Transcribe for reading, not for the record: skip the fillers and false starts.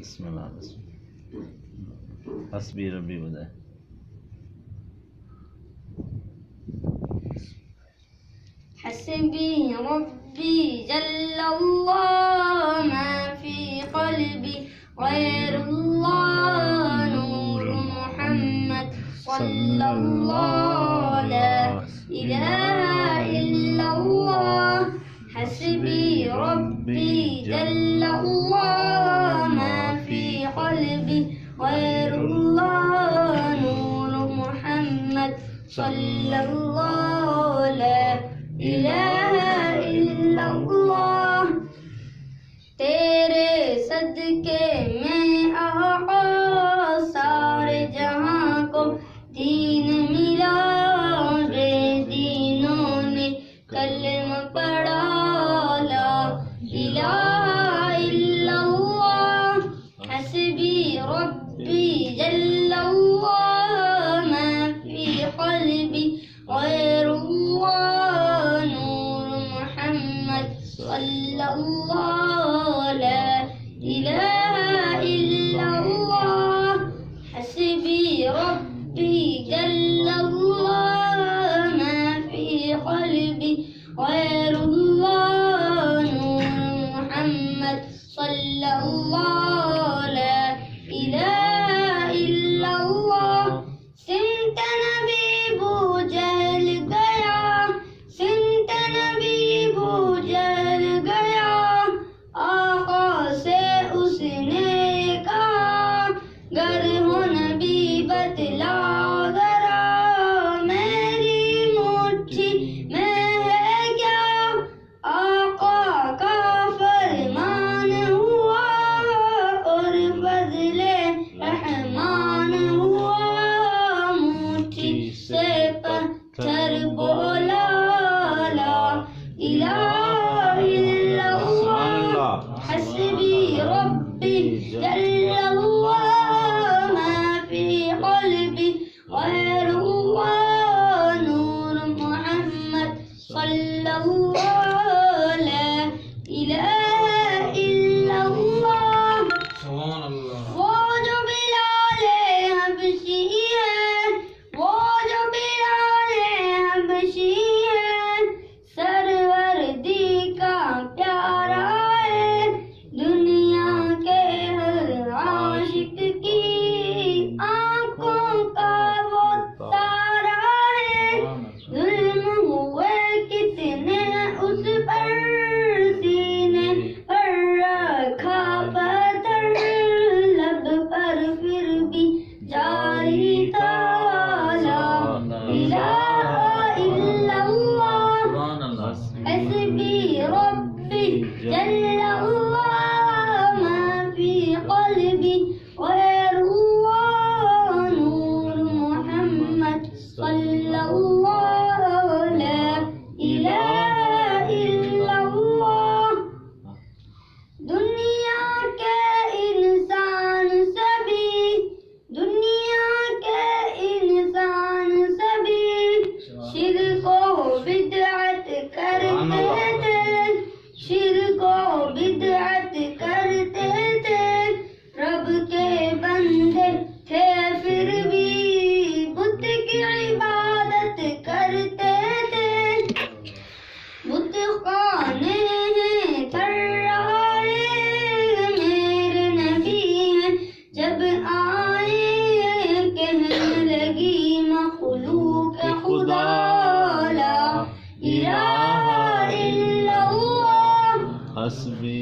बिस्मिल्लाह हस्बी रब्बी बताए। हस्बी रब्बी जल्लल्लाह मा फी क़ल्बी गैरुल्लाह नूर मुहम्मद सल्लल्लाहु ला इलाहा इल्लल्लाह। हस्बी रब्बी जल्लल्लाह मा फी क़ल्बी गैरुल्लाह नूर मुहम्मद सल्लल्लाहु ला इलाहा इल्लल्लाह। तेरे सदके में आका सारे जहां को दीन मिला। बेदीनों ने कलमा पढ़ा ला इलाहा इल्लल्लाह। हस्बी रब्बी जल्लल्लाह मा फी क़ल्बी गैरुल्लाह नूर मुहम्मद सल्लल्लाहु ला इलाहा इल्लल्लाह। हस्बी रब्बी जल्लल्लाह मा फी क़ल्बी गैरुल्लाह नूर मुहम्मद सल्लल्लाहु ला इलाहा इल्लल्लाह। सिमत नबी बूझल गया, सिमत नबी बूझल गया। आका से उसने कहा गर हो नबी बतला जरा मेरी मुट्ठी में है क्या। आका का फरमान हुआ और फज़ले रहमान हुआ। मुट्ठी से पत्थर बोला ला इलाहा इल्लल्लाह। हस्बी रब्बी जल्लल्लाह मा फी क़ल्बी गैरुल्लाह नूर मुहम्मद सल्लल्लाहु ला इलाहा इल्लल्लाह। वो जो बिलाले हबशी है, वो जो बिलाले हबशी है। सरवरदी का प्यारा है, दुनिया के हर आशिक की आंखों का वो तारा है। जुल्म हुए कितने उस पर, सीने पर रखा पत्थर। लब पर फिर भी जारी था ला इलाहा इल्लल्लाह। हस्बी रब्बी जल्लल्लाह मा फी क़ल्बी गैरुल्लाह नूर मुहम्मद सल्लल्लाहु ला इलाहा इल्लल्लाह। दुनिया के इंसान सभी, दुनिया के इंसान सभी शिर्को बिदअत करते थे, शिर्को बिदअत करते थे। रब के बंदे थे फिर भी बुत की इबादत करते थे। बुत खाने हैं तर्राए मेरे नबी हैं जब आए। कहने लगी मखलूक खुदा ला इलाहा इल्लल्लाह। हस्बी